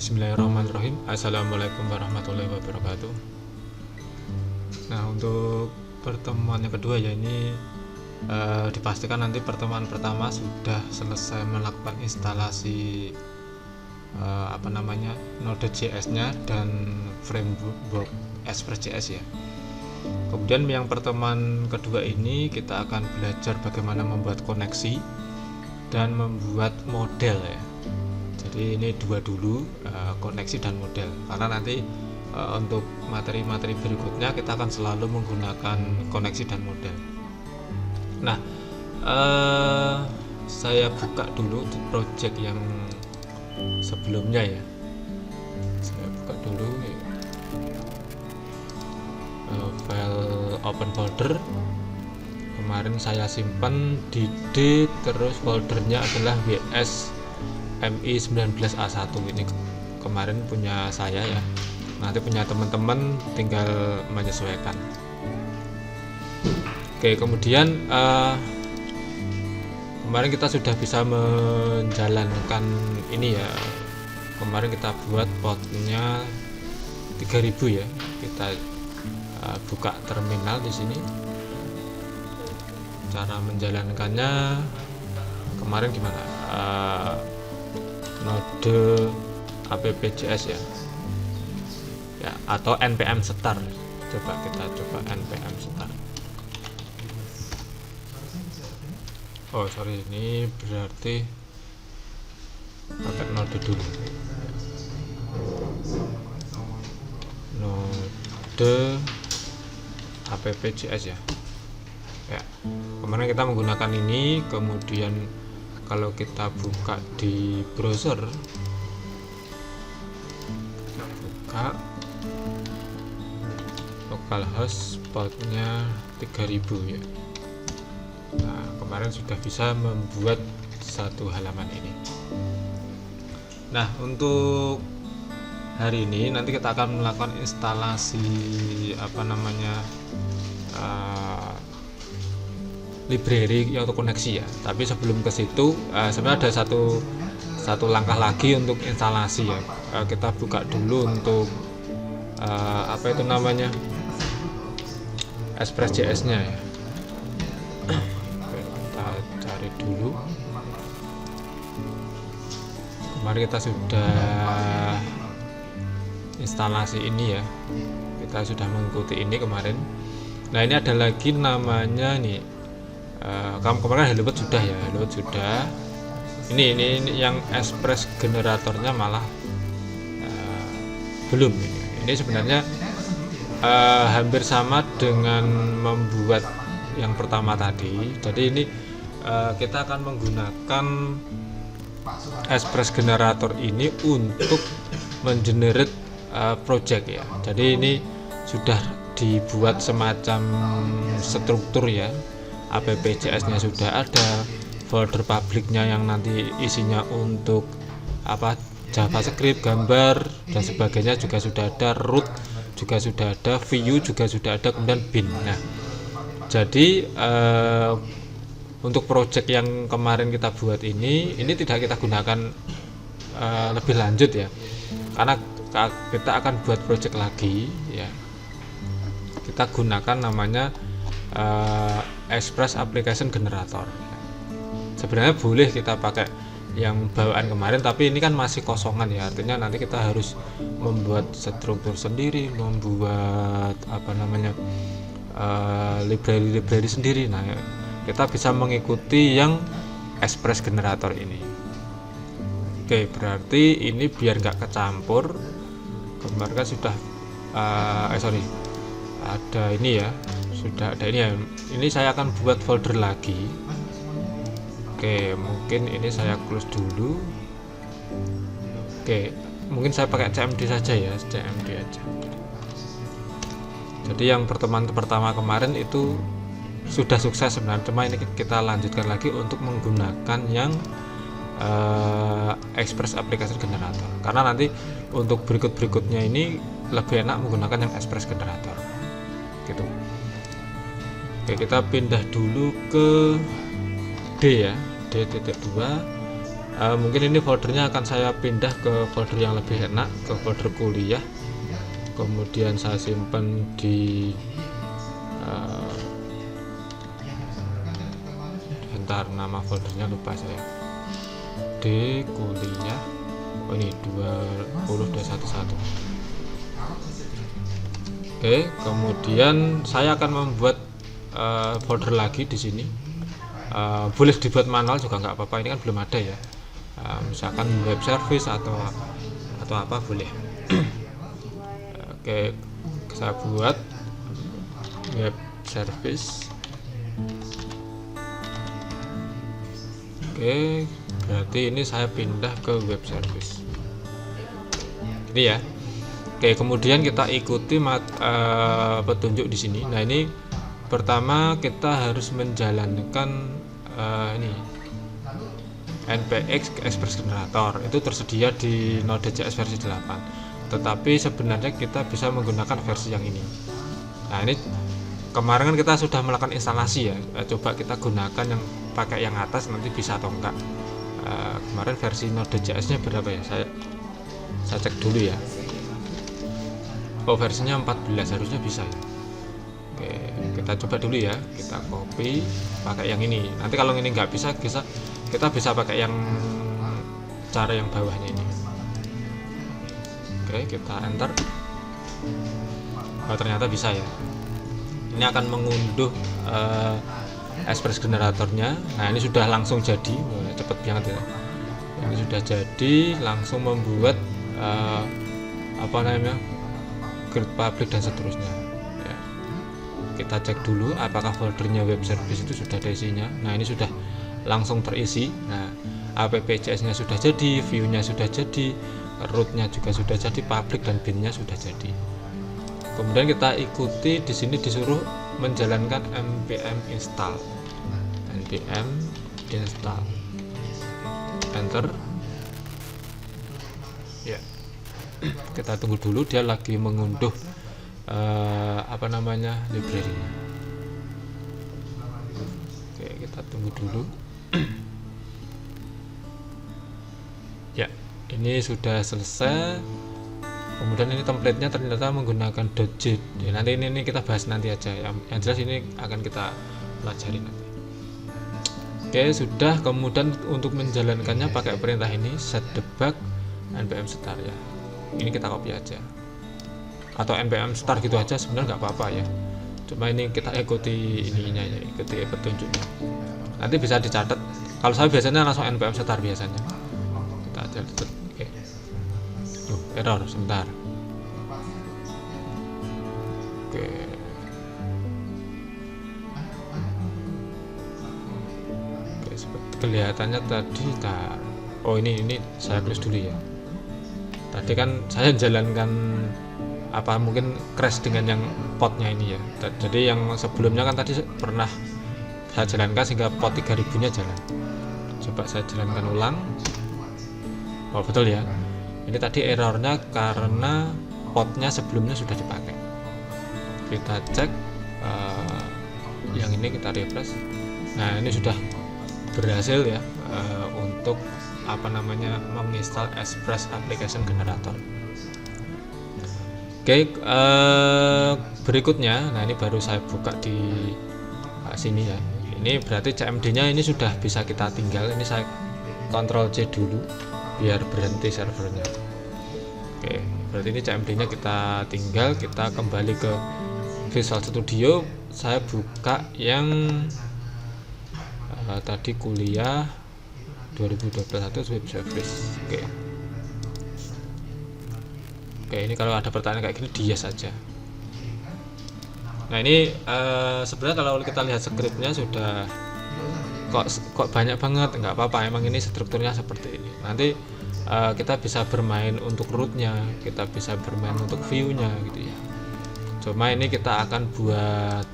Bismillahirrahmanirrahim. Assalamualaikum warahmatullahi wabarakatuh. Nah, untuk pertemuan yang kedua ya ini dipastikan nanti pertemuan pertama sudah selesai melakukan instalasi Node.js-nya dan framework Express.js ya. Kemudian yang pertemuan kedua ini kita akan belajar bagaimana membuat koneksi dan membuat model ya. Jadi ini dua dulu, koneksi dan model, karena nanti untuk materi-materi berikutnya kita akan selalu menggunakan koneksi dan model. Nah, saya buka dulu project yang sebelumnya ya. Saya buka dulu ya. File open folder. Kemarin saya simpan di D, terus foldernya adalah WS MI19A1. Ini kemarin punya saya ya, nanti punya teman-teman tinggal menyesuaikan. Oke, kemudian kemarin kita sudah bisa menjalankan ini ya. Kemarin kita buat portnya 3000 ya. Kita buka terminal di sini. Cara menjalankannya kemarin gimana? Node app.js ya, atau npm start. Kita coba npm start. Oh sorry, ini berarti pakai node dulu. Node app.js ya. Kemarin kita menggunakan ini. Kemudian kalau kita buka di browser, kita buka localhost portnya 3000 ya. Nah, kemarin sudah bisa membuat satu halaman ini. Nah, untuk hari ini nanti kita akan melakukan instalasi library untuk koneksi ya. Tapi sebelum ke situ sebenarnya ada satu langkah lagi untuk instalasi ya. Kita buka dulu untuk Express.js-nya ya. Oke, kita cari dulu. Kemarin kita sudah instalasi ini ya. Kita sudah mengikuti ini kemarin. Nah, ini ada lagi namanya nih. Kemarin Helloworld sudah ya, Helloworld sudah. Ini yang Express generatornya malah belum. Ini sebenarnya hampir sama dengan membuat yang pertama tadi. Jadi ini kita akan menggunakan Express generator ini untuk mengenerate project ya. Jadi ini sudah dibuat semacam struktur ya. app.js-nya sudah ada, folder publiknya yang nanti isinya untuk JavaScript, gambar dan sebagainya juga sudah ada, root juga sudah ada, view juga sudah ada, kemudian bin. Nah, jadi untuk project yang kemarin kita buat ini tidak kita gunakan lebih lanjut ya, karena kita akan buat project lagi ya. Kita gunakan namanya Express Application Generator. Sebenarnya boleh kita pakai yang bawaan kemarin, tapi ini kan masih kosongan ya, artinya nanti kita harus membuat struktur sendiri, membuat library sendiri. Nah, kita bisa mengikuti yang Express Generator ini. Oke, berarti ini biar nggak kecampur. Kemarin kan sudah ada ini ya, sudah ada ini ya. Ini saya akan buat folder lagi. Oke, mungkin ini saya close dulu. Oke, mungkin saya pakai cmd saja ya, cmd aja. Jadi yang pertemuan pertama kemarin itu sudah sukses sebenarnya, cuma ini kita lanjutkan lagi untuk menggunakan yang Express Application Generator, karena nanti untuk berikutnya ini lebih enak menggunakan yang Express Generator gitu. Oke, kita pindah dulu ke D ya, D.2. Mungkin ini foldernya akan saya pindah ke folder yang lebih enak, ke folder kuliah, kemudian saya simpan di bentar, nama foldernya lupa saya, di kuliah. Oh ini 20.211. Oke, kemudian saya akan membuat folder lagi di sini. Boleh dibuat manual juga nggak apa-apa, ini kan belum ada ya. Misalkan web service atau apa boleh. Oke, saya buat web service. Oke, berarti ini saya pindah ke web service ini ya. Oke, kemudian kita ikuti petunjuk di sini. Nah, ini pertama kita harus menjalankan ini npx express generator, itu tersedia di Node.js versi 8, tetapi sebenarnya kita bisa menggunakan versi yang ini. Nah, ini kemarin kan kita sudah melakukan instalasi ya, coba kita gunakan yang pakai yang atas, nanti bisa atau enggak. Kemarin versi Node.js nya berapa ya, saya cek dulu ya. Oh, versinya 14, harusnya bisa ya. Oke, kita coba dulu ya, kita copy pakai yang ini. Nanti kalau ini nggak bisa, kita bisa pakai yang cara yang bawahnya ini. Oke, kita enter. Oh, ternyata bisa ya. Ini akan mengunduh Express generatornya. Nah, ini sudah langsung jadi, cepet banget ya. Ini sudah jadi, langsung membuat apa namanya, grid public dan seterusnya ya. Kita cek dulu apakah foldernya web service itu sudah ada isinya. Nah, ini sudah langsung terisi. Nah, app.js nya sudah jadi, view nya sudah jadi, root nya juga sudah jadi, public dan bin nya sudah jadi. Kemudian kita ikuti, di sini disuruh menjalankan npm install, npm install, enter ya. Kita tunggu dulu, dia lagi mengunduh apa namanya, library-nya. Oke, kita tunggu dulu. Ya, ini sudah selesai. Kemudian ini template-nya ternyata menggunakan .jit ya, nanti ini kita bahas nanti aja, yang jelas ini akan kita pelajari nanti. Oke, sudah. Kemudian untuk menjalankannya pakai perintah ini, set debug npm start ya. Ini kita copy aja, atau npm start gitu aja, sebenarnya nggak apa-apa ya, cuma ini kita ikuti ininya ya, ikuti petunjuknya, nanti bisa dicatat. Kalau saya biasanya langsung npm start biasanya, kita catat. Oke. Error sebentar. Oke. Oke, seperti kelihatannya tadi oh ini saya tulis dulu ya. Tadi kan saya jalankan apa, mungkin crash dengan yang potnya ini ya. Jadi yang sebelumnya kan tadi pernah saya jalankan sehingga pot 3000 nya jalan. Coba saya jalankan ulang. Oh, betul ya. Ini tadi errornya karena potnya sebelumnya sudah dipakai. Kita cek yang ini, kita refresh. Nah, ini sudah berhasil ya untuk apa namanya, menginstal Express Application Generator. Oke, berikutnya, nah ini baru saya buka di sini ya. Ini berarti CMD-nya ini sudah bisa kita tinggal. Ini saya Ctrl C dulu biar berhenti servernya. Oke, berarti ini CMD-nya kita tinggal. Kita kembali ke Visual Studio. Saya buka yang tadi kuliah 2021 web service. Oke, ini kalau ada pertanyaan kayak gini di yes saja. Nah, ini sebenarnya kalau kita lihat skripnya sudah kok banyak banget, nggak apa-apa, emang ini strukturnya seperti ini. Nanti kita bisa bermain untuk rootnya, kita bisa bermain untuk view-nya gitu ya. Cuma ini kita akan buat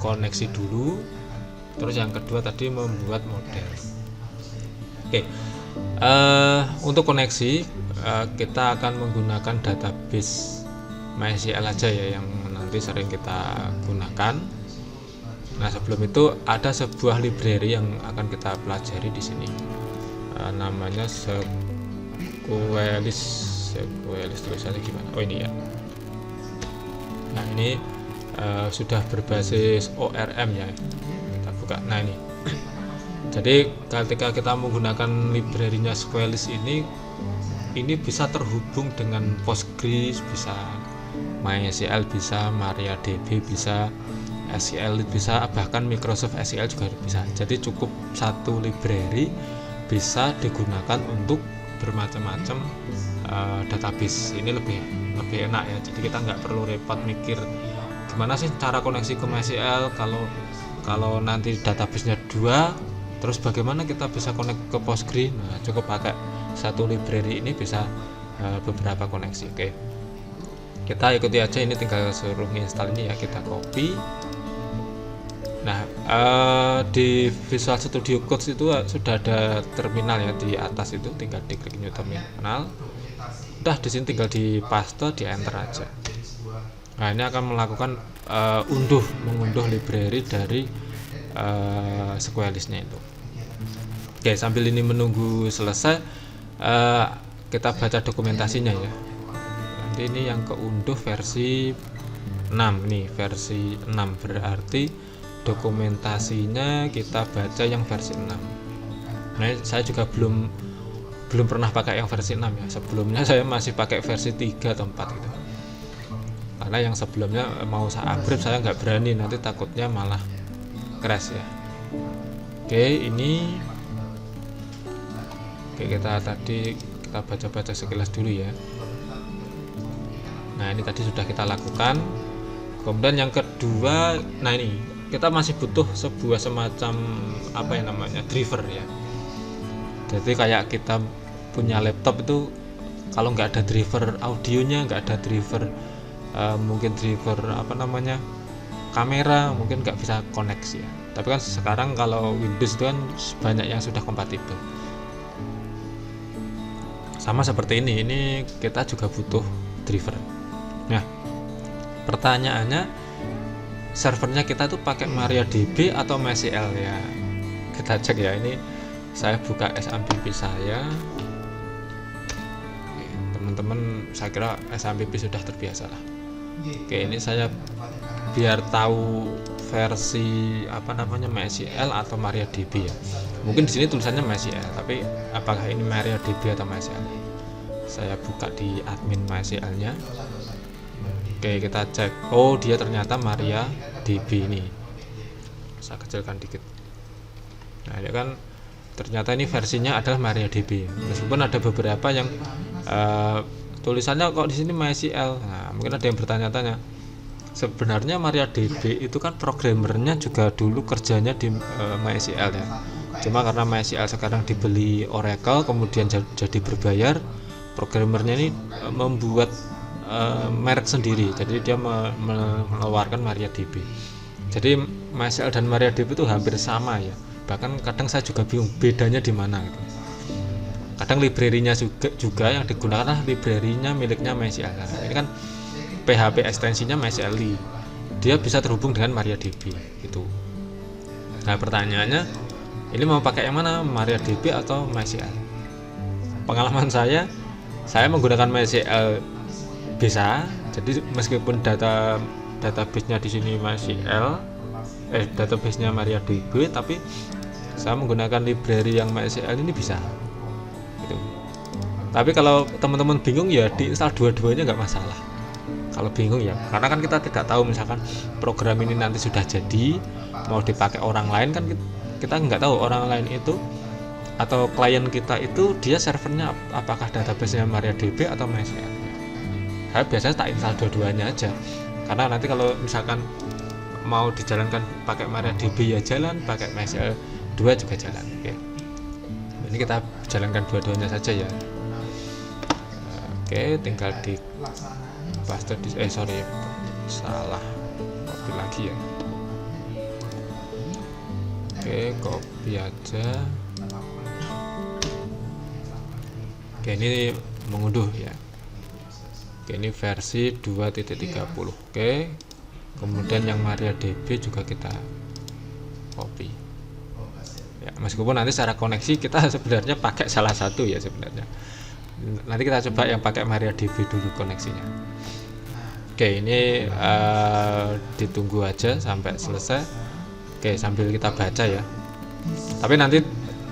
koneksi dulu, terus yang kedua tadi membuat model. Oke, untuk koneksi kita akan menggunakan database MySQL aja ya, yang nanti sering kita gunakan. Nah, sebelum itu ada sebuah library yang akan kita pelajari di sini. namanya Sequelis tulisannya gimana? Oh ini ya. Nah ini sudah berbasis ORM ya, kita buka. Nah ini jadi ketika kita menggunakan library-nya Sequelis ini bisa terhubung dengan Postgres, bisa MySQL, bisa MariaDB, bisa SQLite, bisa bahkan Microsoft SQL juga bisa. Jadi cukup satu library bisa digunakan untuk bermacam-macam database. Ini lebih enak ya. Jadi kita nggak perlu repot mikir gimana sih cara koneksi ke MySQL kalau nanti database-nya 2, terus bagaimana kita bisa connect ke Postgres. Nah, cukup pakai satu library ini bisa beberapa koneksi. Oke, kita ikuti aja, ini tinggal suruh install ini ya, kita copy. Nah di Visual Studio Code itu sudah ada terminal ya, di atas itu tinggal diklik new terminal. Udah di sini tinggal di paste, di enter aja. Nah ini akan melakukan mengunduh library dari Sequelis-nya itu. Oke, sambil ini menunggu selesai, kita baca dokumentasinya ya. Nanti ini yang keunduh versi 6 nih, versi 6 berarti dokumentasinya kita baca yang versi 6. Nah, saya juga belum pernah pakai yang versi 6 ya. Sebelumnya saya masih pakai versi 3 atau 4 gitu. Karena yang sebelumnya mau saya upgrade saya nggak berani, nanti takutnya malah crash ya. Oke, kita baca-baca sekilas dulu ya. Nah ini tadi sudah kita lakukan. Kemudian yang kedua, nah ini kita masih butuh sebuah semacam driver ya. Jadi kayak kita punya laptop itu kalau nggak ada driver audionya, nggak ada driver mungkin driver kamera, mungkin nggak bisa koneksi ya. Tapi kan sekarang kalau Windows itu kan banyak yang sudah kompatibel. Sama seperti ini kita juga butuh driver. Nah pertanyaannya, servernya kita tuh pakai MariaDB atau MySQL ya. Kita cek ya, ini saya buka SMPP saya. Oke, teman-teman saya kira SMPP sudah terbiasa lah. Oke, ini saya biar tahu versi MySQL atau MariaDB ya. Mungkin di sini tulisannya MySQL, tapi apakah ini MariaDB atau MySQL? Saya buka di admin MySQL-nya. Oke, kita cek. Oh, dia ternyata MariaDB ini. Saya kecilkan dikit. Nah, ini kan ternyata ini versinya adalah MariaDB. Meskipun ada beberapa yang tulisannya kok di sini MySQL. Nah, mungkin ada yang bertanya-tanya. Sebenarnya MariaDB itu kan programmernya juga dulu kerjanya di MySQL ya. Cuma karena MySQL sekarang dibeli Oracle kemudian jadi berbayar, programmernya ini membuat merek sendiri. Jadi dia mengeluarkan MariaDB. Jadi MySQL dan MariaDB itu hampir sama ya. Bahkan kadang saya juga bingung bedanya di mana gitu. Kadang library-nya juga yang digunakan adalah library-nya miliknya MySQL. Nah, ini kan PHP ekstensinya MySQL, dia bisa terhubung dengan MariaDB gitu. Nah pertanyaannya, ini mau pakai yang mana, MariaDB atau MySQL? Pengalaman saya menggunakan MySQL bisa. Jadi meskipun database-nya di sini MySQL, database-nya MariaDB, tapi saya menggunakan library yang MySQL ini bisa gitu. Tapi kalau teman-teman bingung ya diinstal dua-duanya nggak masalah. Kalau bingung ya, karena kan kita tidak tahu misalkan program ini nanti sudah jadi mau dipakai orang lain, kan kita nggak tahu orang lain itu atau klien kita itu dia servernya apakah database-nya MariaDB atau MySQL. Saya biasanya tak install dua-duanya aja, karena nanti kalau misalkan mau dijalankan pakai MariaDB ya jalan, pakai MySQL 2 juga jalan. Oke. Ini kita jalankan dua-duanya saja ya. Oke, tinggal di paste di salah copy lagi ya. Oke, copy aja. Oke, ini mengunduh ya. Oke, ini versi 2.30. Oke, kemudian yang MariaDB juga kita copy ya, meskipun nanti secara koneksi kita sebenarnya pakai salah satu ya sebenarnya. Nanti kita coba yang pakai MariaDB dulu koneksinya. Oke, ini ditunggu aja sampai selesai. Oke, sambil kita baca ya. Tapi nanti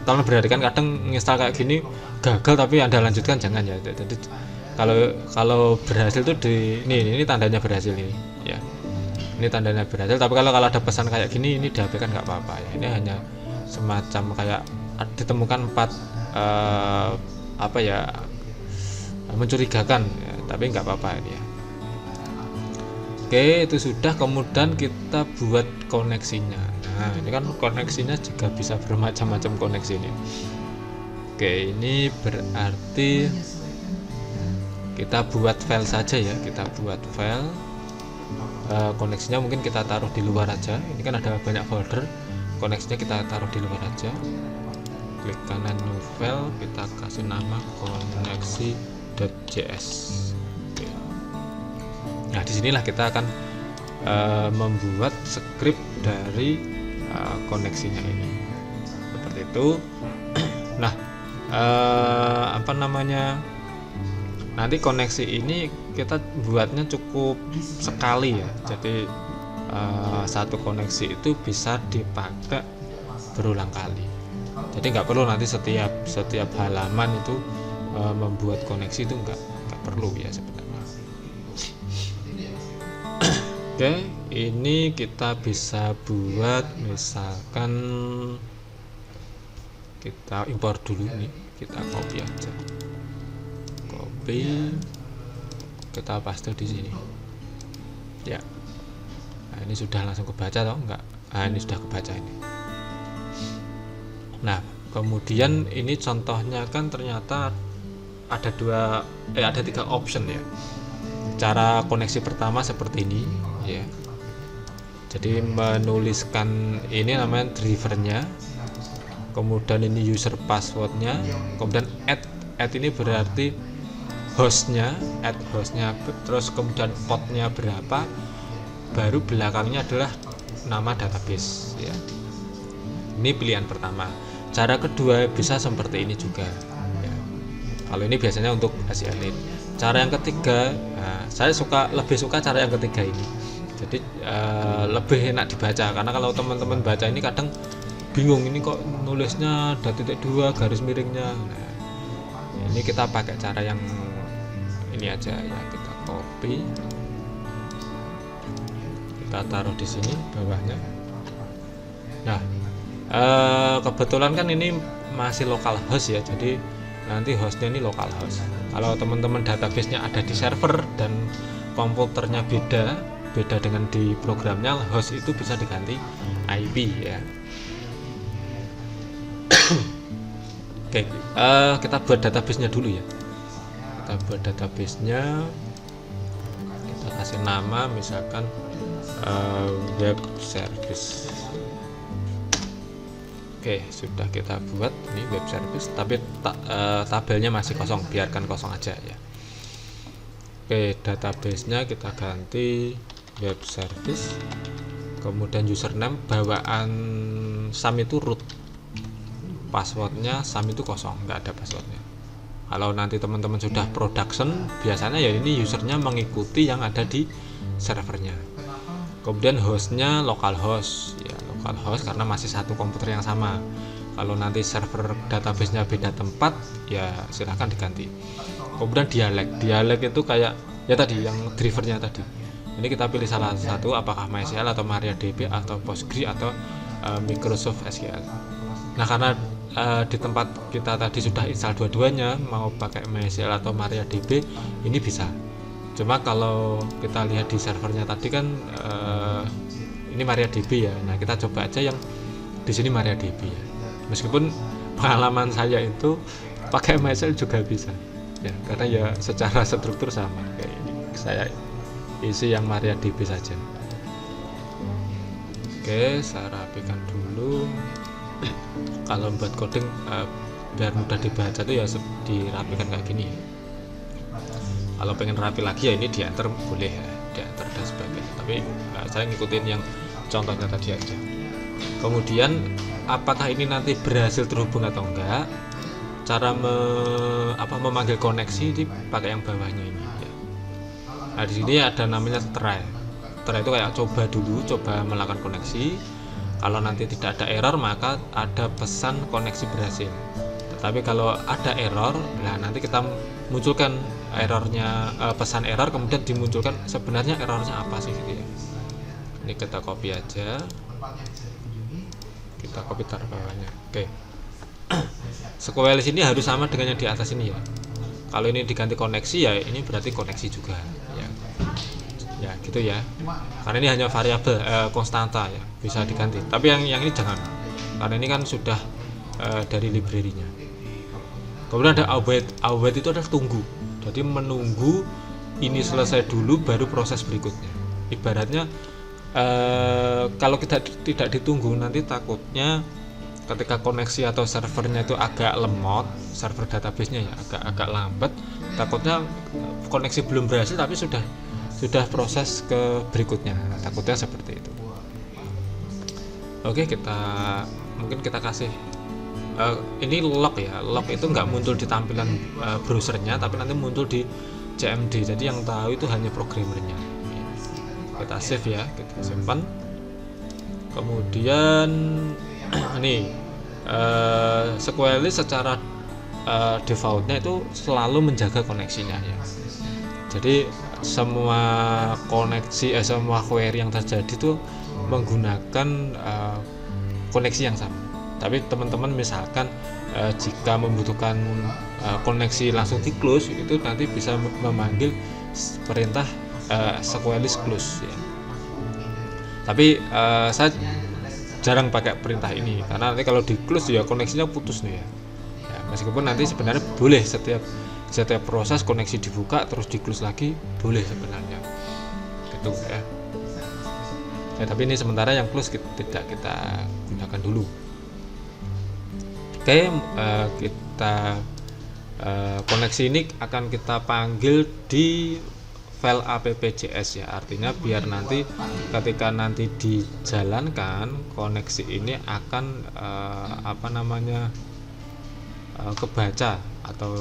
tolong perhatikan, kadang nginstal kayak gini gagal tapi Anda lanjutkan jangan ya. Jadi kalau berhasil tuh ini tandanya berhasil ini ya. Ini tandanya berhasil, tapi kalau ada pesan kayak gini ini diabaikan nggak apa-apa ya. Ini hanya semacam kayak ditemukan 4 mencurigakan ya, tapi nggak apa-apa ini ya. Oke, itu sudah. Kemudian kita buat koneksinya. Nah, ini kan koneksinya juga bisa bermacam-macam koneksi ini. Oke, ini berarti kita buat file saja ya. Kita buat file. Koneksinya mungkin kita taruh di luar aja. Ini kan ada banyak folder. Koneksinya kita taruh di luar aja. Klik kanan new file, kita kasih nama koneksi.js. Nah, disinilah kita akan membuat script dari koneksinya ini seperti itu. Nah, nanti koneksi ini kita buatnya cukup sekali ya. Jadi satu koneksi itu bisa dipakai berulang kali. Jadi nggak perlu nanti setiap halaman itu membuat koneksi, itu nggak perlu ya sebenarnya. Oke, ini kita bisa buat, misalkan kita impor dulu nih, kita copy aja, kita paste di sini ya. Nah, ini sudah langsung kebaca atau enggak? Nah, ini sudah kebaca ini. Nah, kemudian ini contohnya kan ternyata ada 3 option ya. Cara koneksi pertama seperti ini ya. Jadi menuliskan ini namanya drivernya, kemudian ini user passwordnya, kemudian add ini berarti hostnya, terus kemudian portnya berapa, baru belakangnya adalah nama database ya. Ini pilihan pertama. Cara kedua bisa seperti ini juga ya. Kalau ini biasanya untuk SQL. Cara yang ketiga, saya lebih suka cara yang ketiga ini. Jadi lebih enak dibaca, karena kalau teman-teman baca ini kadang bingung, ini kok nulisnya ada .2 garis miringnya. Nah, ini kita pakai cara yang ini aja ya, kita copy, kita taruh di sini bawahnya. Nah, kebetulan kan ini masih localhost ya, jadi nanti hostnya ini localhost. Kalau teman-teman databasenya ada di server dan komputernya beda dengan di programnya, host itu bisa diganti IP ya. Oke, kita buat databasenya dulu ya. Kita buat databasenya, kita kasih nama misalkan web service. Oke, sudah kita buat ini web service, tapi tabelnya masih kosong, biarkan kosong aja ya. Oke, databasenya kita ganti web service, kemudian username bawaan SAM itu root, passwordnya SAM itu kosong, nggak ada passwordnya. Kalau nanti teman-teman sudah production, biasanya ya ini usernya mengikuti yang ada di servernya. Kemudian hostnya localhost ya, localhost karena masih satu komputer yang sama. Kalau nanti server databasenya beda tempat ya silahkan diganti. Kemudian dialek itu kayak ya tadi yang drivernya tadi. Ini kita pilih salah satu, apakah MySQL atau MariaDB atau Postgre atau Microsoft SQL. Nah, karena di tempat kita tadi sudah install dua-duanya, mau pakai MySQL atau MariaDB ini bisa. Cuma kalau kita lihat di servernya tadi kan ini MariaDB ya. Nah, kita coba aja yang di sini MariaDB ya. Meskipun pengalaman saya itu pakai MySQL juga bisa ya, karena ya secara struktur sama kayak ini. Saya isi yang MariaDB saja. Oke, saya rapikan dulu. Kalau buat coding biar mudah dibaca tuh ya dirapikan kayak gini ya. Kalau pengen rapi lagi ya ini di enter boleh ya, di enter dan sebagainya, tapi saya ngikutin yang contohnya tadi aja. Kemudian apakah ini nanti berhasil terhubung atau enggak, cara memanggil koneksi dipakai yang bawahnya ini ya. Nah di sini ada namanya try itu kayak coba melakukan koneksi. Kalau nanti tidak ada error maka ada pesan koneksi berhasil. Tetapi kalau ada error, nah nanti kita munculkan errornya, pesan error, kemudian dimunculkan sebenarnya errornya apa sih gitu ya. Ini kita copy aja, kita copy taruh bawahnya. Oke. Sequelis ini harus sama dengan yang di atas ini ya. Kalau ini diganti koneksi ya ini berarti koneksi juga ya. Ya gitu ya. Karena ini hanya variabel konstanta ya, bisa diganti. Tapi yang ini jangan. Karena ini kan sudah dari library-nya. Kemudian ada await itu adalah tunggu. Jadi menunggu ini selesai dulu baru proses berikutnya. Ibaratnya kalau kita tidak ditunggu nanti takutnya ketika koneksi atau servernya itu agak lemot, server database-nya ya agak lambat, takutnya koneksi belum berhasil tapi sudah proses ke berikutnya. Takutnya seperti itu. Oke, mungkin kita kasih ini log ya. Log itu nggak muncul di tampilan browsernya, tapi nanti muncul di CMD. Jadi yang tahu itu hanya programmernya. Kita save ya, kita simpan. Kemudian ini Sequelis secara defaultnya itu selalu menjaga koneksinya ya. Jadi semua koneksi semua query yang terjadi itu menggunakan koneksi yang sama. Tapi teman-teman misalkan jika membutuhkan koneksi langsung di close, itu nanti bisa memanggil perintah Sequelis close ya. Tapi saya jarang pakai perintah ini karena nanti kalau di close ya koneksinya putus nih ya. Meskipun nanti sebenarnya boleh setiap proses koneksi dibuka terus di close lagi boleh sebenarnya gitu ya. Tapi ini sementara yang close tidak kita gunakan dulu. Oke, kita koneksi ini akan kita panggil di file app.js ya. Artinya biar nanti ketika nanti dijalankan koneksi ini akan kebaca atau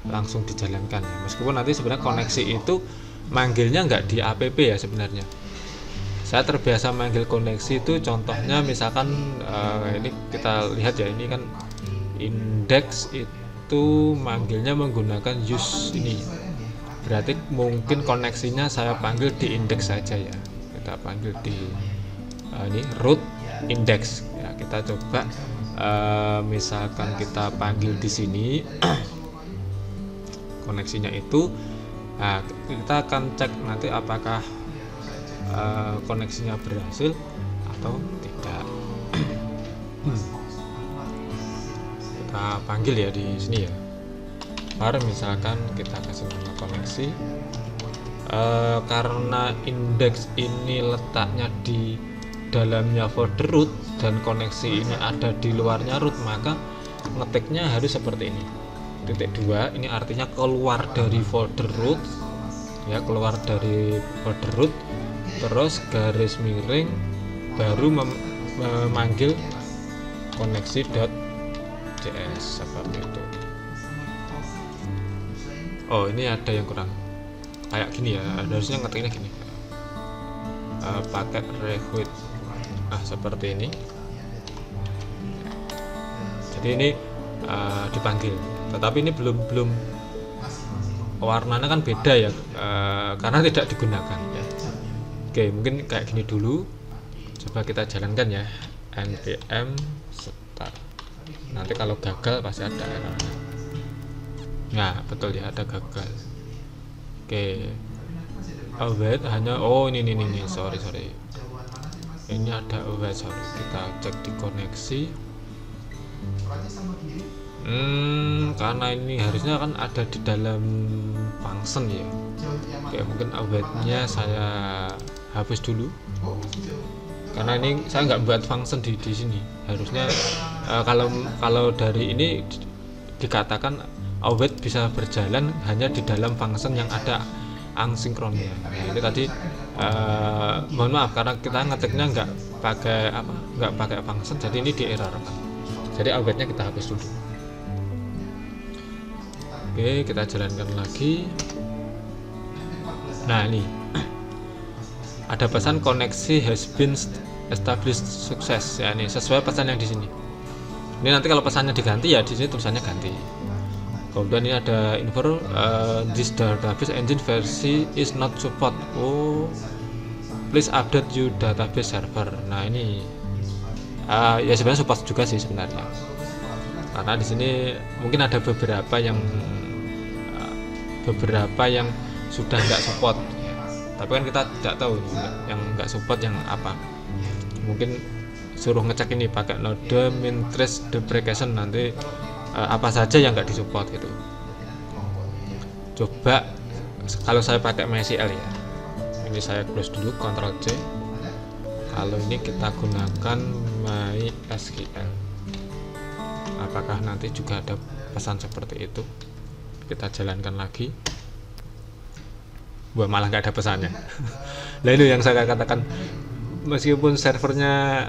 langsung dijalankan ya. Meskipun nanti sebenarnya koneksi itu manggilnya nggak di app ya sebenarnya. Saya terbiasa manggil koneksi itu contohnya misalkan ini kita lihat ya, ini kan index itu manggilnya menggunakan use ini. Berarti mungkin koneksinya saya panggil di index saja ya. Kita panggil di ini root index ya. Kita coba misalkan kita panggil di sini koneksinya itu, nah, kita akan cek nanti apakah koneksinya berhasil atau tidak. Kita panggil ya di sini ya. Baru misalkan kita kasih nama koneksi. Karena indeks ini letaknya di dalamnya folder root dan koneksi ini ada di luarnya root, maka ngetiknya harus seperti ini. Titik 2 ini artinya keluar dari folder root ya, keluar dari folder root, terus garis miring baru memanggil koneksi.js seperti itu. Oh, ini ada yang kurang kayak gini ya, harusnya ngetiknya gini, paket request seperti ini. Jadi ini dipanggil, tetapi ini belum warnanya kan beda ya, karena tidak digunakan ya. Oke, mungkin kayak gini dulu. Coba kita jalankan ya, npm start. Nanti kalau gagal pasti ada errornya. Nah betul ya, ada gagal. Oke, await hanya ini sorry ini ada await, sorry. Kita cek di koneksi. Karena ini harusnya kan ada di dalam function ya. Oke, mungkin awaitnya saya hapus dulu karena ini saya nggak buat function di sini. Harusnya kalau dari ini dikatakan await bisa berjalan hanya di dalam function yang ada asinkronnya. Nah, ini tadi mohon maaf karena kita ngetiknya pakai apa, nggak pakai function, jadi ini di error kan. Jadi awetnya kita hapus dulu. Oke, kita jalankan lagi. Nah ini ada pesan koneksi has been established sukses ya, ini sesuai pesan yang di sini. Ini nanti kalau pesannya diganti ya di sini tulisannya ganti. Kemudian ini ada info this database engine versi is not support. Oh, please update your database server. Nah ini ya sebenarnya support juga sih sebenarnya, karena di sini mungkin ada beberapa yang sudah nggak support ya. Tapi kan kita tidak tahu yang nggak support yang apa. Mungkin suruh ngecek ini pakai node min trace deprecation, nanti apa saja yang nggak disupport gitu. Coba kalau saya pakai MySQL ya, ini saya close dulu, Ctrl C. Kalau ini kita gunakan MySQL, apakah nanti juga ada pesan seperti itu? Kita jalankan lagi. Wah, malah nggak ada pesannya. Nah ini yang saya katakan, meskipun servernya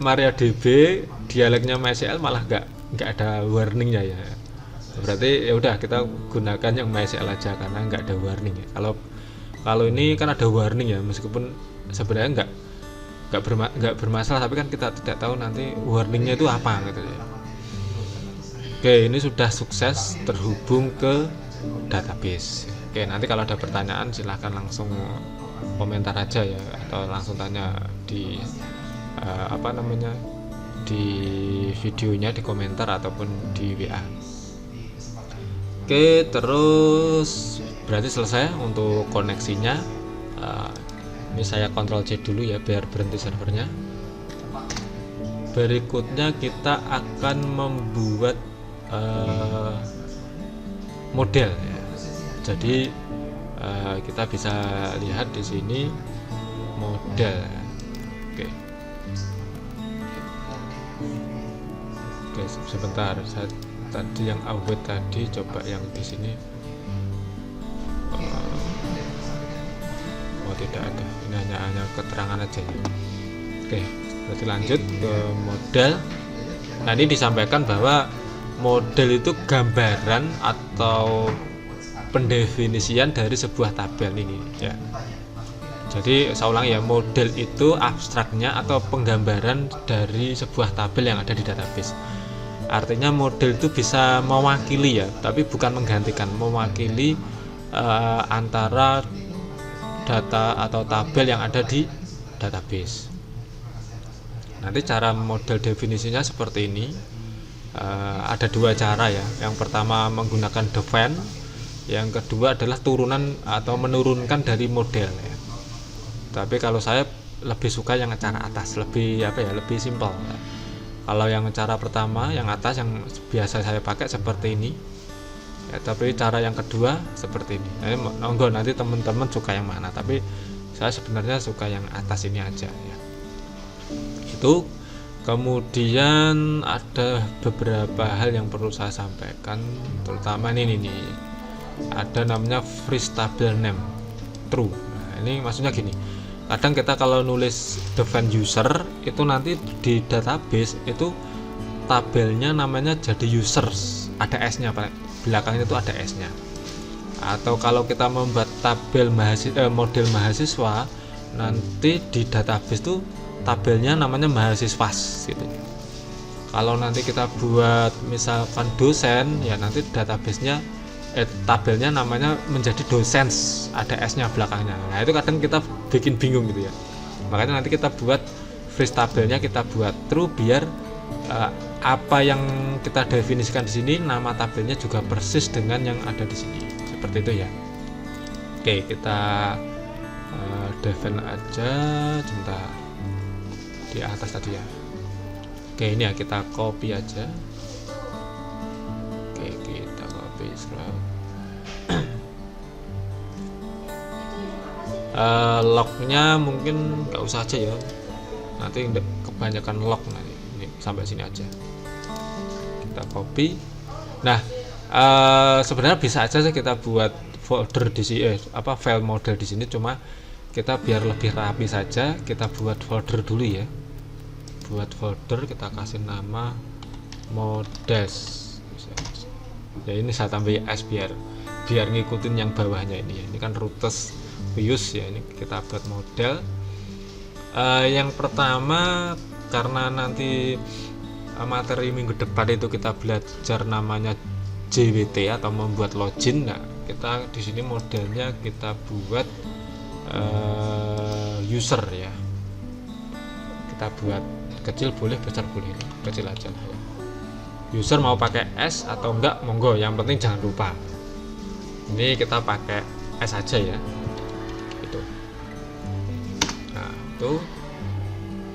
MariaDB, dialeknya MySQL malah nggak ada warningnya ya. Berarti ya udah kita gunakan yang MySQL aja karena nggak ada warning ya. Kalau ini kan ada warning ya, meskipun sebenarnya nggak bermasalah, tapi kan kita tidak tahu nanti warningnya itu apa gitu ya. Oke, ini sudah sukses terhubung ke database. Oke, nanti kalau ada pertanyaan silahkan langsung komentar aja ya, atau langsung tanya di di videonya, di komentar ataupun di WA. Oke, terus berarti selesai untuk koneksinya. Ini saya Ctrl C dulu ya biar berhenti servernya. Berikutnya kita akan membuat model ya. Jadi kita bisa lihat di sini model. Oke, sebentar, saya tadi yang awet tadi, coba yang di sini. Oh tidak ada, ini hanya keterangan aja ya. Oke, berarti lanjut ke model. Nah ini disampaikan bahwa model itu gambaran atau pendefinisian dari sebuah tabel ini ya. Jadi saya ulang ya, model itu abstraknya atau penggambaran dari sebuah tabel yang ada di database. Artinya model itu bisa mewakili ya, tapi bukan menggantikan, mewakili antara data atau tabel yang ada di database. Nanti cara model definisinya seperti ini. Ada dua cara ya. Yang pertama menggunakan define, yang kedua adalah turunan atau menurunkan dari model ya. Tapi kalau saya lebih suka yang cara atas, lebih lebih simpel ya. Kalau yang cara pertama, yang atas yang biasa saya pakai seperti ini ya, tapi cara yang kedua seperti ini. Nanti teman-teman suka yang mana, tapi saya sebenarnya suka yang atas ini aja ya. Itu. Kemudian ada beberapa hal yang perlu saya sampaikan, terutama ini nih, ada namanya freeze table name true. Nah, ini maksudnya gini, kadang kita kalau nulis define user itu nanti di database itu tabelnya namanya jadi users, ada s-nya, belakangnya itu ada s-nya. Atau kalau kita membuat tabel model mahasiswa, nanti di database itu tabelnya namanya mahasiswas gitu. Kalau nanti kita buat misalkan dosen ya, nanti databasenya tabelnya namanya menjadi dosens, ada s-nya belakangnya. Nah itu kadang kita bikin bingung gitu ya. Makanya nanti kita buat freeze tabelnya kita buat true, biar apa yang kita definisikan di sini nama tabelnya juga persis dengan yang ada di sini. Seperti itu ya. Oke, kita define aja sebentar di atas tadi ya. Oke, ini ya kita copy aja. Oke, kita copy lognya mungkin nggak usah aja ya, nanti kebanyakan log nanti. Ini sampai sini aja kita copy. Nah sebenarnya bisa aja sih kita buat folder di sini file model di sini, cuma kita biar lebih rapi saja kita buat folder dulu ya. buat folder, kita kasih nama models ya. Ini saya tambah s biar ngikutin yang bawahnya ini ya. Ini kan roots views ya, ini kita buat model. Yang pertama, karena nanti materi minggu depan itu kita belajar namanya JWT atau membuat login. Nah, kita di sini modelnya kita buat user ya. Kita buat kecil boleh, besar boleh, kecil aja ya. User mau pakai S atau enggak monggo, yang penting jangan lupa. Ini kita pakai S aja ya. Itu. Nah, itu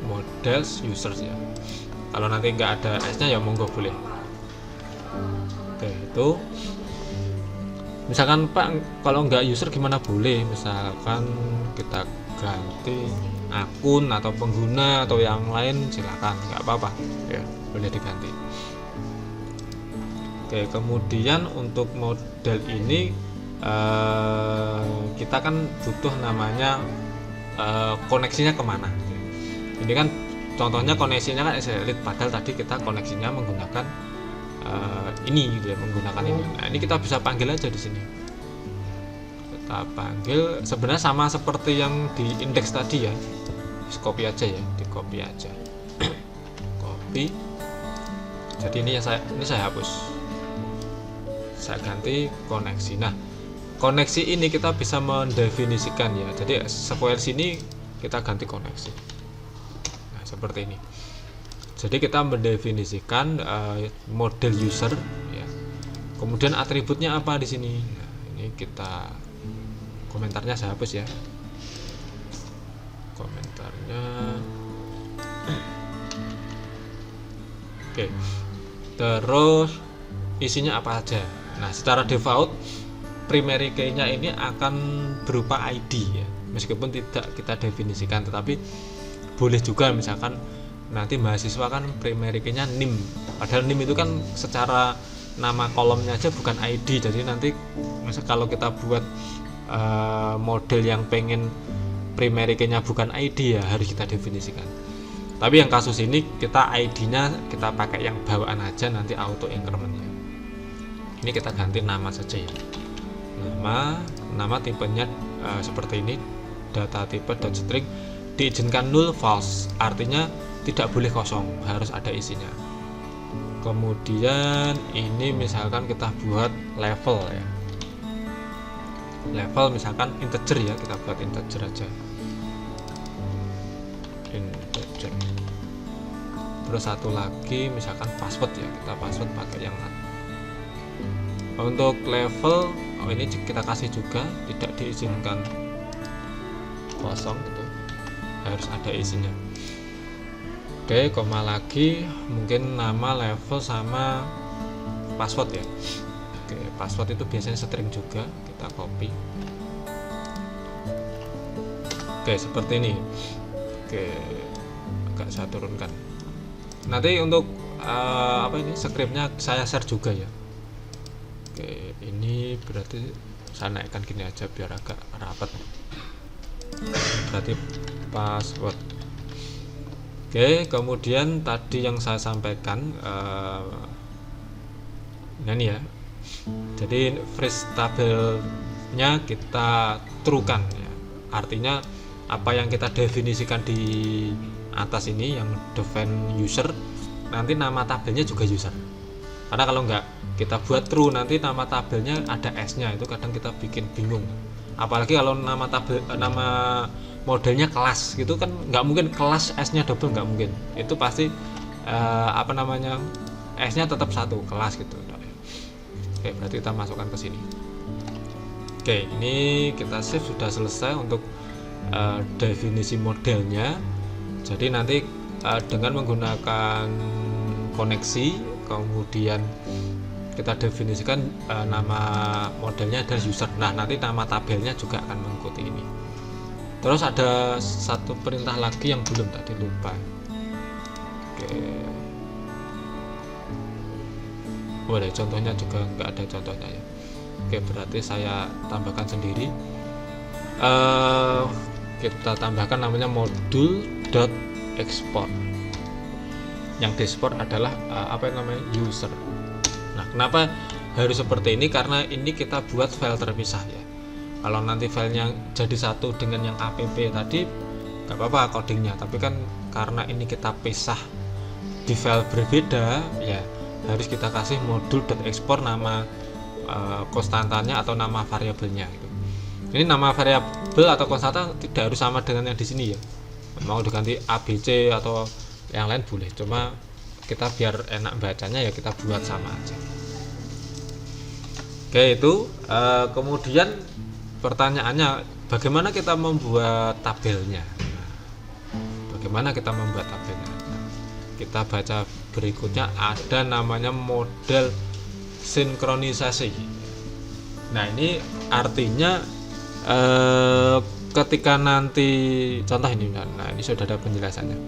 models users ya. Kalau nanti enggak ada S-nya ya monggo boleh. Oke, itu. Misalkan Pak, kalau enggak user gimana boleh? Misalkan kita ganti akun atau pengguna atau yang lain, silakan, nggak apa-apa ya, boleh diganti. Oke, kemudian untuk model ini kita kan butuh namanya koneksinya kemana. Ini kan contohnya koneksinya kan SLLite, padahal tadi kita koneksinya menggunakan ini gitu ya, menggunakan ini. Nah, ini kita bisa panggil aja di sini. Kita panggil, sebenarnya sama seperti yang di indeks tadi ya. Copy aja ya, di copy aja. Copy. Jadi ini saya hapus. Saya ganti koneksi. Nah, koneksi ini kita bisa mendefinisikan ya. Jadi square sini kita ganti koneksi. Nah, seperti ini. Jadi kita mendefinisikan model user ya. Kemudian atributnya apa di sini? Nah, ini kita komentarnya saya hapus ya. Komentarnya. Oke. Terus isinya apa aja? Nah, secara default primary key-nya ini akan berupa ID ya. Meskipun tidak kita definisikan, tetapi boleh juga misalkan nanti mahasiswa kan primary key-nya NIM. Padahal NIM itu kan secara nama kolomnya aja bukan ID. Jadi nanti misal kalau kita buat model yang pengen primary key-nya bukan ID ya harus kita definisikan. Tapi yang kasus ini kita ID-nya kita pakai yang bawaan aja, nanti auto increment. Ini kita ganti nama saja ya. Nama tipenya seperti ini, data tipe .string, diizinkan null false, artinya tidak boleh kosong, harus ada isinya. Kemudian ini misalkan kita buat level ya. Level misalkan integer ya, kita buat integer aja. Integer. Terus satu lagi misalkan password ya, kita password pakai yang untuk level ini kita kasih juga tidak diizinkan kosong gitu, harus ada isinya. Oke, koma lagi, mungkin nama, level sama password ya. Oke, password itu biasanya string juga, kita copy. Oke, seperti ini. Oke, agak saya turunkan. Nanti untuk scriptnya saya share juga ya. Oke, ini berarti saya naikkan gini aja biar agak rapat. Berarti password. Oke, kemudian tadi yang saya sampaikan ini ya. Jadi phrase tabelnya kita truekan ya. Artinya apa yang kita definisikan di atas ini yang define user, nanti nama tabelnya juga user. Karena kalau enggak kita buat true, nanti nama tabelnya ada S-nya, itu kadang kita bikin bingung. Apalagi kalau nama modelnya kelas gitu kan, nggak mungkin kelas S-nya double, nggak mungkin. Itu pasti S-nya tetap satu kelas gitu. Oke, berarti kita masukkan ke sini. Oke, ini kita save, sudah selesai untuk definisi modelnya. Jadi nanti dengan menggunakan koneksi, kemudian kita definisikan nama modelnya adalah user. Nah, nanti nama tabelnya juga akan mengikuti ini. Terus ada satu perintah lagi yang belum tadi lupa. Oke. Boleh, contohnya juga nggak ada contohnya ya. Oke, berarti saya tambahkan sendiri. Kita tambahkan namanya modul.export. yang diekspor adalah apa yang namanya user. Nah, kenapa harus seperti ini? Karena ini kita buat file terpisah ya. Kalau nanti filenya jadi satu dengan yang app tadi nggak apa-apa codingnya, tapi kan karena ini kita pisah di file berbeda ya, harus kita kasih modul .export nama konstantanya atau nama variabelnya gitu. Ini nama variabel atau konstanta tidak harus sama dengan yang di sini ya, mau diganti ABC atau yang lain boleh, cuma kita biar enak bacanya ya kita buat sama aja. Oke, itu kemudian pertanyaannya, bagaimana kita membuat tabelnya? Bagaimana kita membuat tabelnya? Nah, kita baca berikutnya, ada namanya model sinkronisasi. Nah, ini artinya ketika nanti contoh ini, nah ini sudah ada penjelasannya.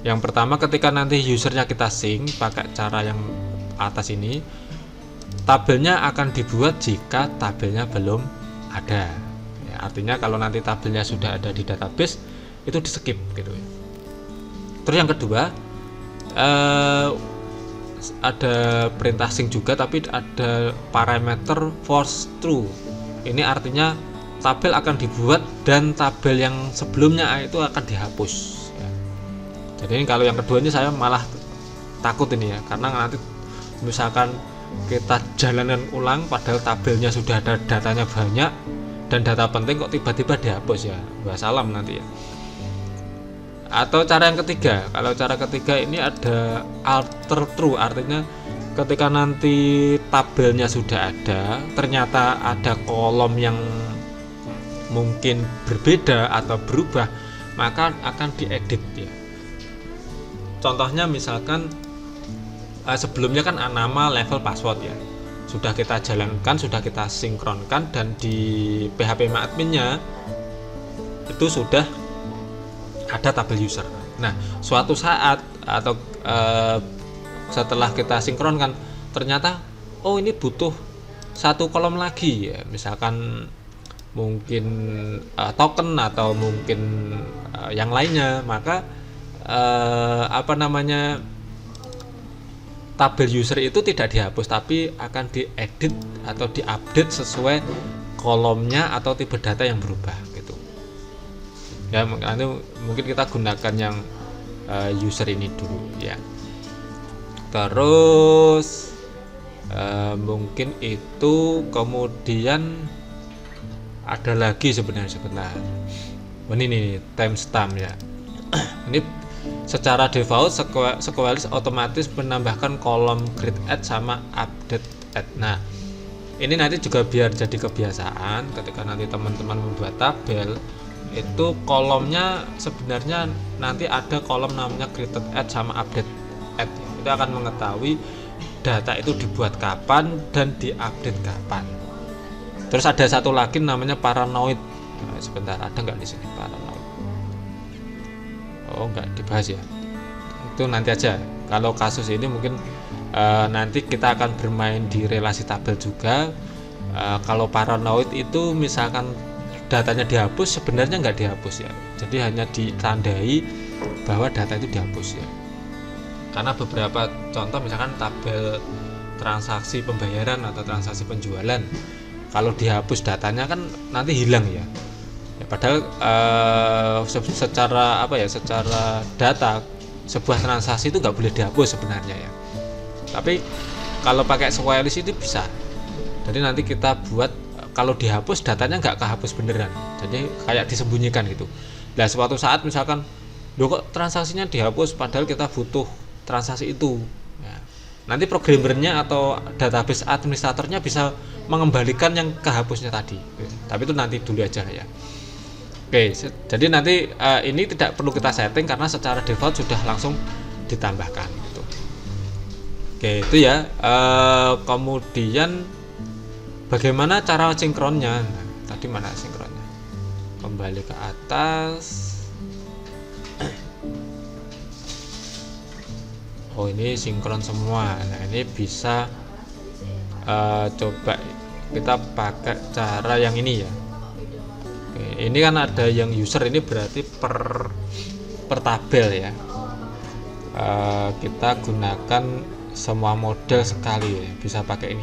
Yang pertama, ketika nanti usernya kita sync pakai cara yang atas ini, tabelnya akan dibuat jika tabelnya belum ada ya, artinya kalau nanti tabelnya sudah ada di database itu di skip gitu. Terus yang kedua, ada perintah sync juga, tapi ada parameter force true. Ini artinya tabel akan dibuat dan tabel yang sebelumnya itu akan dihapus ya. Jadi kalau yang kedua ini saya malah takut ini ya, karena nanti misalkan kita jalanan ulang padahal tabelnya sudah ada datanya banyak dan data penting kok tiba-tiba dihapus ya, wassalam nanti ya. Atau cara yang ketiga, kalau cara ketiga ini ada alter true, artinya ketika nanti tabelnya sudah ada ternyata ada kolom yang mungkin berbeda atau berubah, maka akan diedit ya. Contohnya misalkan sebelumnya kan nama, level, password ya sudah kita jalankan, sudah kita sinkronkan, dan di PHP adminnya itu sudah ada tabel user. Nah, suatu saat atau setelah kita sinkronkan ternyata oh ini butuh satu kolom lagi ya, misalkan mungkin token atau mungkin yang lainnya, maka tabel user itu tidak dihapus tapi akan diedit atau diupdate sesuai kolomnya atau tipe data yang berubah gitu ya. Nanti mungkin kita gunakan yang user ini dulu ya. Terus mungkin itu, kemudian ada lagi sebenarnya sebentar. Ini nih timestamp ya. Ini secara default Sequelist otomatis menambahkan kolom create add sama update add. Nah, ini nanti juga biar jadi kebiasaan ketika nanti teman-teman membuat tabel itu kolomnya sebenarnya nanti ada kolom namanya created add sama update add. Itu akan mengetahui data itu dibuat kapan dan diupdate kapan. Terus ada satu lagi namanya paranoid. Nah, sebentar, ada nggak di sini paranoid? Oh, nggak dibahas ya. Itu nanti aja. Kalau kasus ini mungkin nanti kita akan bermain di relasi tabel juga. Kalau paranoid itu misalkan datanya dihapus, sebenarnya nggak dihapus ya. Jadi hanya ditandai bahwa data itu dihapus ya. Karena beberapa contoh misalkan tabel transaksi pembayaran atau transaksi penjualan, kalau dihapus datanya kan nanti hilang ya. Padahal secara secara data sebuah transaksi itu nggak boleh dihapus sebenarnya ya. Tapi kalau pakai Sequelist itu bisa. Jadi nanti kita buat kalau dihapus datanya nggak kehapus beneran. Jadi kayak disembunyikan gitu. Nah, suatu saat misalkan kok transaksinya dihapus padahal kita butuh transaksi itu. Ya. Nanti programmernya atau database administratornya bisa mengembalikan yang kehapusnya tadi. Tapi itu nanti dulu aja ya. Oke, jadi nanti ini tidak perlu kita setting karena secara default sudah langsung ditambahkan gitu. Oke, itu ya. Kemudian bagaimana cara sinkronnya? Nah, tadi mana sinkronnya? Kembali ke atas. Oh, ini sinkron semua. Nah, ini bisa coba kita pakai cara yang ini ya. Oke, ini kan ada yang user, ini berarti per tabel ya. kita gunakan semua model sekali ya, bisa pakai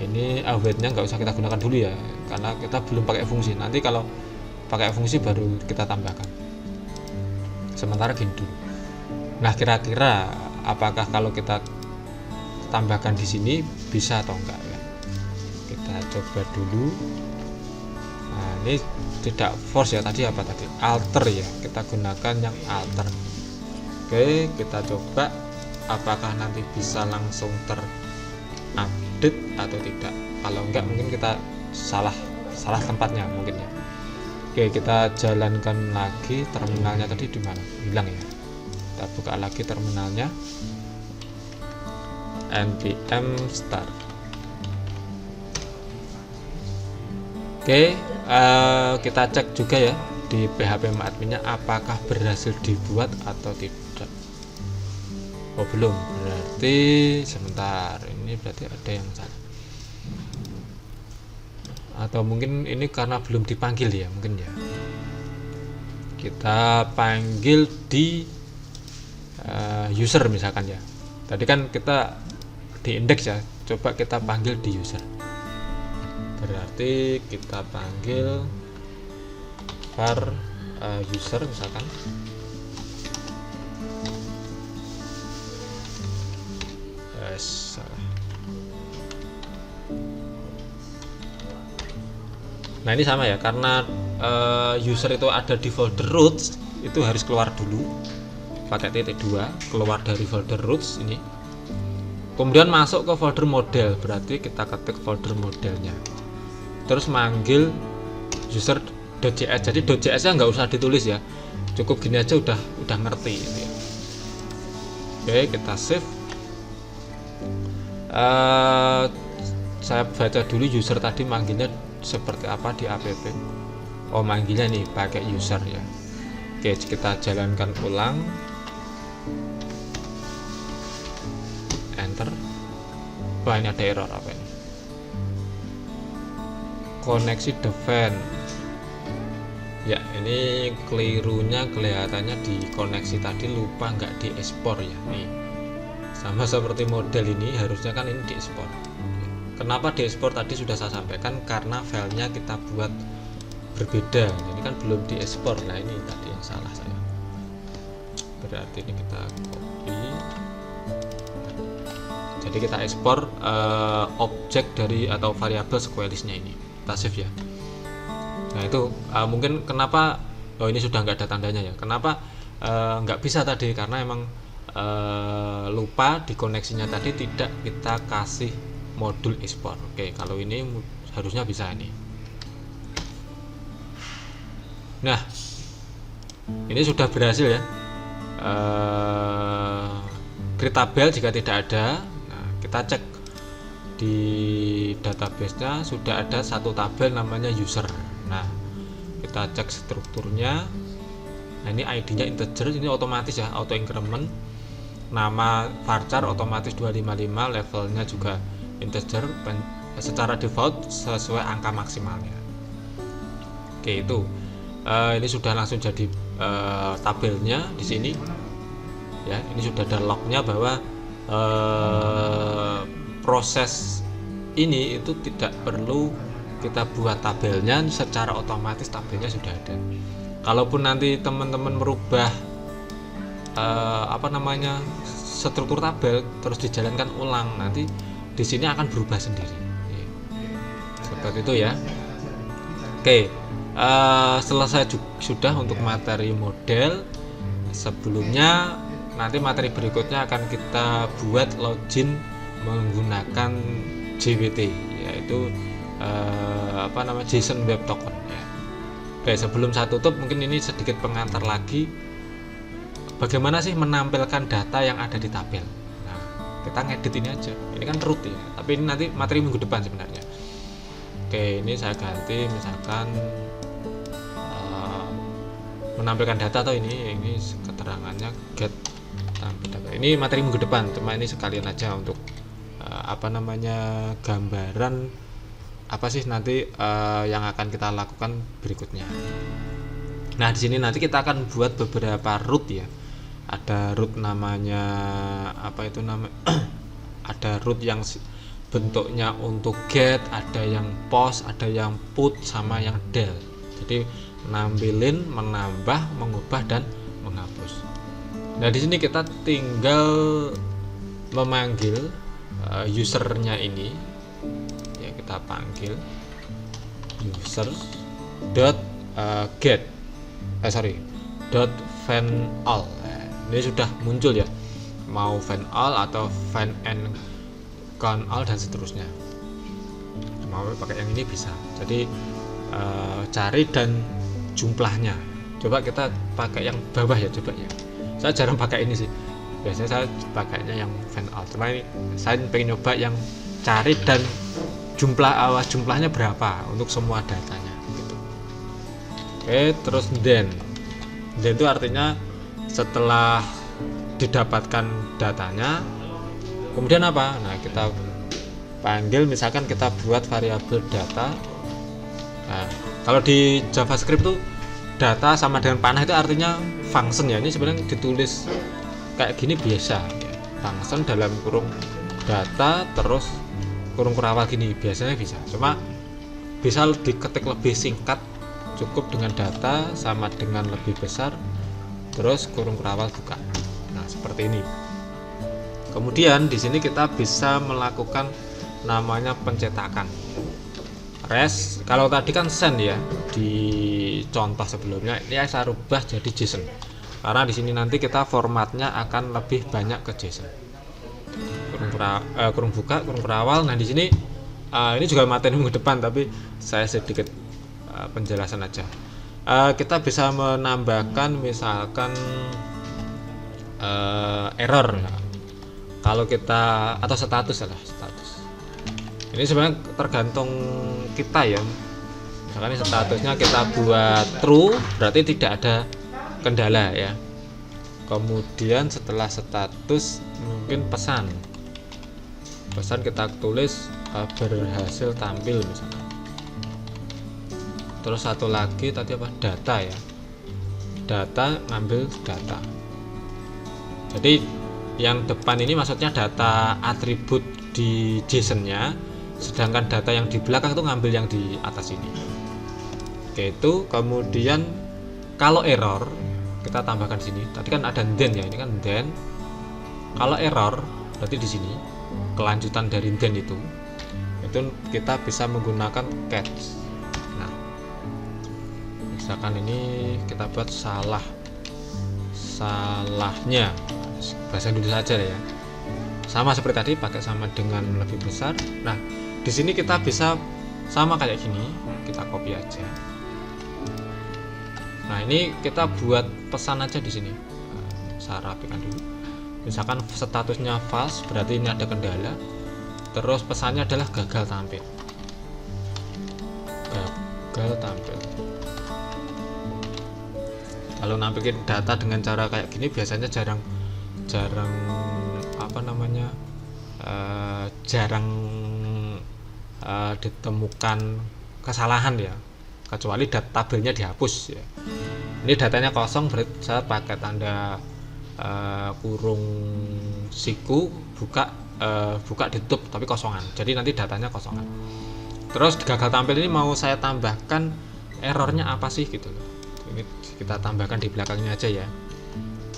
ini awetnya nggak usah kita gunakan dulu ya, karena kita belum pakai fungsi. Nanti kalau pakai fungsi baru kita tambahkan, sementara gini dulu. Nah, kira-kira apakah kalau kita tambahkan di sini bisa atau enggak ya, kita coba dulu. Nah, ini tidak force ya, tadi apa tadi, alter ya, kita gunakan yang alter. Oke, kita coba apakah nanti bisa langsung terupdate atau tidak. Kalau enggak mungkin kita salah tempatnya mungkin ya. Oke, kita jalankan lagi. Terminalnya tadi di mana, hilang ya. Kita buka lagi terminalnya, npm start. Oke, kita cek juga ya di PHP adminnya apakah berhasil dibuat atau tidak. Oh, belum, berarti sebentar, ini berarti ada yang salah, atau mungkin ini karena belum dipanggil ya, mungkin ya. Kita panggil di user misalkan ya, tadi kan kita di index ya, coba kita panggil di user. Berarti kita panggil var user misalkan. Salah. Nah, ini sama ya, karena user itu ada di folder roots, itu harus keluar dulu pakai -2, keluar dari folder roots ini, kemudian masuk ke folder model. Berarti kita ketik folder modelnya, terus manggil user.js. Jadi .js nya nggak usah ditulis ya, cukup gini aja udah ngerti gitu ya. Oke, kita save. Saya baca dulu user tadi manggilnya seperti apa di app. Oh, manggilnya nih pakai user ya. Oke, kita jalankan ulang, enter. Wah, ini ada error apa ini, koneksi defend ya. Ini kelirunya kelihatannya di koneksi tadi, lupa nggak diekspor ya. Nih, sama seperti model ini, harusnya kan ini diekspor. Kenapa diekspor tadi sudah saya sampaikan, karena filenya kita buat berbeda, jadi kan belum diekspor. Nah, ini tadi yang salah saya. Berarti ini kita copy, jadi kita ekspor objek dari atau variabel sequelist-nya ini, kita save ya. Nah, itu mungkin kenapa ini sudah nggak ada tandanya ya, kenapa nggak bisa tadi, karena emang lupa di koneksinya tadi tidak kita kasih modul ekspor. Oke, kalau ini harusnya bisa ini. Nah, ini sudah berhasil ya. Create tabel jika tidak ada. Nah, kita cek di database-nya sudah ada satu tabel namanya user. Nah, kita cek strukturnya. Nah, ini ID-nya integer, ini otomatis ya, auto increment. Nama varchar otomatis 255, levelnya juga integer, secara default sesuai angka maksimalnya. Oke, itu ini sudah langsung jadi tabelnya di sini ya. Ini sudah ada lognya bahwa proses ini itu tidak perlu kita buat tabelnya, secara otomatis tabelnya sudah ada. Kalaupun nanti teman-teman merubah struktur tabel terus dijalankan ulang, nanti di sini akan berubah sendiri seperti itu ya. Oke, selesai sudah untuk materi model. Sebelumnya nanti materi berikutnya akan kita buat login menggunakan JWT, yaitu JSON Web Token ya. Oke, sebelum saya tutup, mungkin ini sedikit pengantar lagi, bagaimana sih menampilkan data yang ada di tabel. Nah, kita ngedit ini aja, ini kan root ya, tapi ini nanti materi minggu depan sebenarnya. Oke, ini saya ganti misalkan menampilkan data, atau ini keterangannya get tampil data. Ini materi minggu depan, cuma ini sekalian aja untuk gambaran apa sih nanti yang akan kita lakukan berikutnya. Nah, di sini nanti kita akan buat beberapa root ya. ada root namanya apa itu namanya ada root yang bentuknya untuk get, ada yang post, ada yang put, sama yang del. Jadi nampilin, menambah, mengubah, dan menghapus. Nah di sini kita tinggal memanggil usernya ini, ya kita panggil user dot get dot fan all. Ini sudah muncul ya, mau fan all atau fan and count all dan seterusnya. Mau pakai yang ini bisa. Jadi cari dan jumlahnya. Coba kita pakai yang bawah ya, coba ya. Saya jarang pakai ini sih. Biasanya saya pakainya yang fan all. Cuma ini saya pengen nyoba yang cari dan jumlahnya berapa untuk semua datanya gitu. Oke, terus then itu artinya setelah didapatkan datanya, kemudian apa? Nah, kita panggil, misalkan kita buat variabel data. Nah, kalau di JavaScript tuh data sama dengan panah itu artinya function ya. Ini sebenarnya ditulis kayak gini biasa ya. Function dalam kurung data terus kurung kurawal gini biasanya bisa. Cuma bisa diketik lebih singkat, cukup dengan data sama dengan lebih besar terus kurung kurawal buka. Nah, seperti ini. Kemudian di sini kita bisa melakukan namanya pencetakan. Res, kalau tadi kan send ya di contoh sebelumnya, ini saya rubah jadi JSON. Karena di sini nanti kita formatnya akan lebih banyak ke JSON. Kurung buka, kurung kurawal. Nah, di sini ini juga materi minggu depan, tapi saya sedikit penjelasan aja. Kita bisa menambahkan misalkan error ya. Kalau kita atau status. Ini sebenarnya tergantung kita ya. Misalkan statusnya kita buat true, berarti tidak ada kendala ya. Kemudian setelah status mungkin pesan kita tulis berhasil tampil misalkan. Terus satu lagi tadi apa? Data ya. Data, ngambil data. Jadi yang depan ini maksudnya data atribut di JSON-nya, sedangkan data yang di belakang itu ngambil yang di atas ini. Oke, itu kemudian kalau error kita tambahkan di sini. Tadi kan ada then ya, ini kan then. Kalau error berarti di sini kelanjutan dari then itu kita bisa menggunakan catch. Misalkan ini kita buat salahnya bahasa Indonesia saja ya, sama seperti tadi, pakai sama dengan lebih besar. Nah, di sini kita bisa sama kayak gini, kita copy aja. Nah, ini kita buat pesan aja di sini. Saya rapikan dulu. Misalkan statusnya false, berarti ini ada kendala. Terus pesannya adalah gagal tampil. Kalau nampilin data dengan cara kayak gini biasanya jarang ditemukan kesalahan ya, kecuali tabelnya dihapus ya. Ini datanya kosong, berarti saya pakai tanda kurung siku buka ditutup tapi kosongan, jadi nanti datanya kosongan. Terus gagal tampil ini mau saya tambahkan errornya apa sih gitu. Ini kita tambahkan di belakangnya aja ya,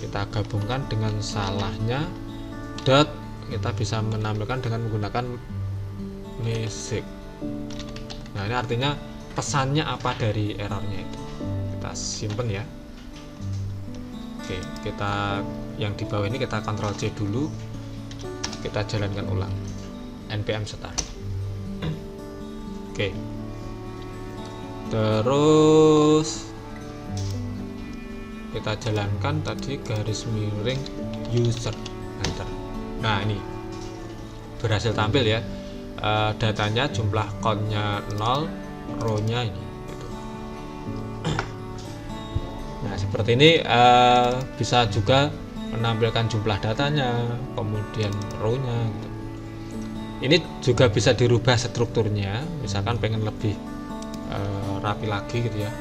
kita gabungkan dengan salahnya dot, kita bisa menampilkan dengan menggunakan message. Nah, ini artinya pesannya apa dari errornya itu, kita simpen ya. Oke, kita yang di bawah ini kita Ctrl C dulu, kita jalankan ulang npm start. Oke, terus kita jalankan tadi garis miring user enter. Nah, ini berhasil tampil ya. Datanya jumlah countnya 0, row-nya ini gitu. Nah, seperti ini bisa juga menampilkan jumlah datanya, kemudian row-nya gitu. Ini juga bisa dirubah strukturnya, misalkan pengen lebih rapi lagi gitu ya.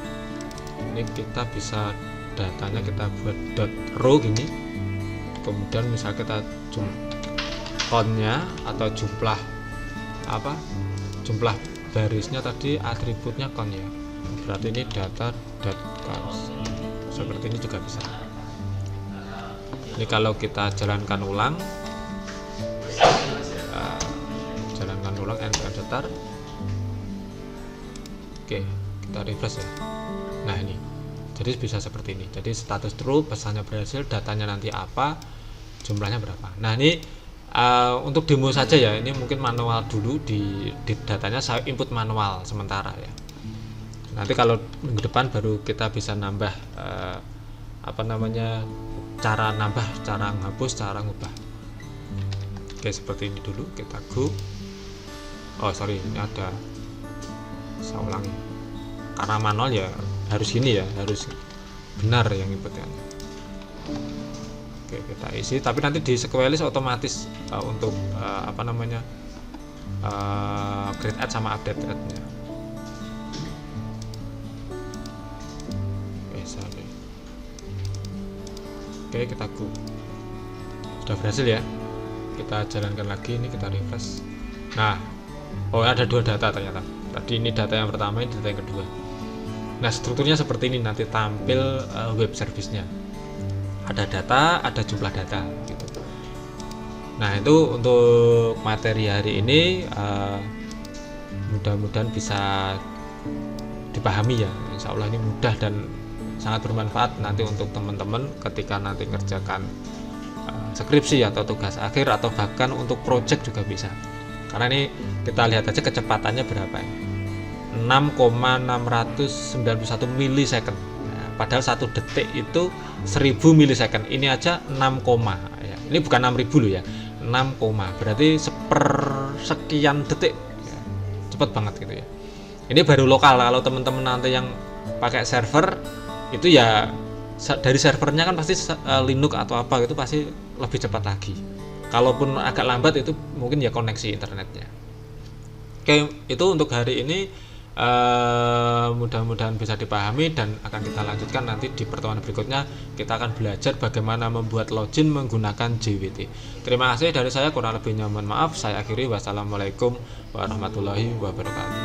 Ini kita bisa datanya kita buat dot row gini, kemudian misal kita countnya atau jumlah barisnya tadi atributnya count ya, berarti ini data.count. Seperti ini juga bisa. Ini kalau kita jalankan ulang npm start. Oke, kita refresh ya. Nah ini, jadi bisa seperti ini. Jadi status true, pesannya berhasil, datanya nanti apa, jumlahnya berapa. Nah ini untuk demo saja ya. Ini mungkin manual dulu di datanya saya input manual sementara ya. Nanti kalau minggu depan baru kita bisa nambah cara nambah, cara menghapus, cara ngubah. Oke, seperti ini dulu. Kita go. Oh sorry, ini ada, saya ulangi, karena manual ya harus gini ya, harus benar yang inputnya. Oke, kita isi, tapi nanti di Sequelist otomatis untuk create add sama update add-nya. Oke, kita go. Sudah berhasil ya. Kita jalankan lagi, ini kita refresh. Nah, ada 2 data ternyata. Tadi ini data yang pertama, ini data yang kedua. Nah, strukturnya seperti ini nanti tampil web service-nya. Ada data, ada jumlah data gitu. Nah, itu untuk materi hari ini mudah-mudahan bisa dipahami ya. Insya Allah ini mudah dan sangat bermanfaat nanti untuk teman-teman ketika nanti ngerjakan skripsi atau tugas akhir atau bahkan untuk project juga bisa. Karena ini kita lihat aja kecepatannya berapa ya, 6,691 milisecond. Nah, padahal 1 detik itu 1000 milisecond. Ini aja 6, ya. Ini bukan 6000 loh ya, 6, berarti sepersekian detik ya. Cepet banget gitu ya. Ini baru lokal. Kalau teman-teman nanti yang pakai server itu ya dari servernya kan pasti Linux atau apa gitu pasti lebih cepat lagi. Kalaupun agak lambat itu mungkin ya koneksi internetnya. Oke, itu untuk hari ini mudah-mudahan bisa dipahami dan akan kita lanjutkan nanti di pertemuan berikutnya. Kita akan belajar bagaimana membuat login menggunakan JWT. Terima kasih dari saya, kurang lebihnya mohon maaf. Saya akhiri, wassalamualaikum warahmatullahi wabarakatuh.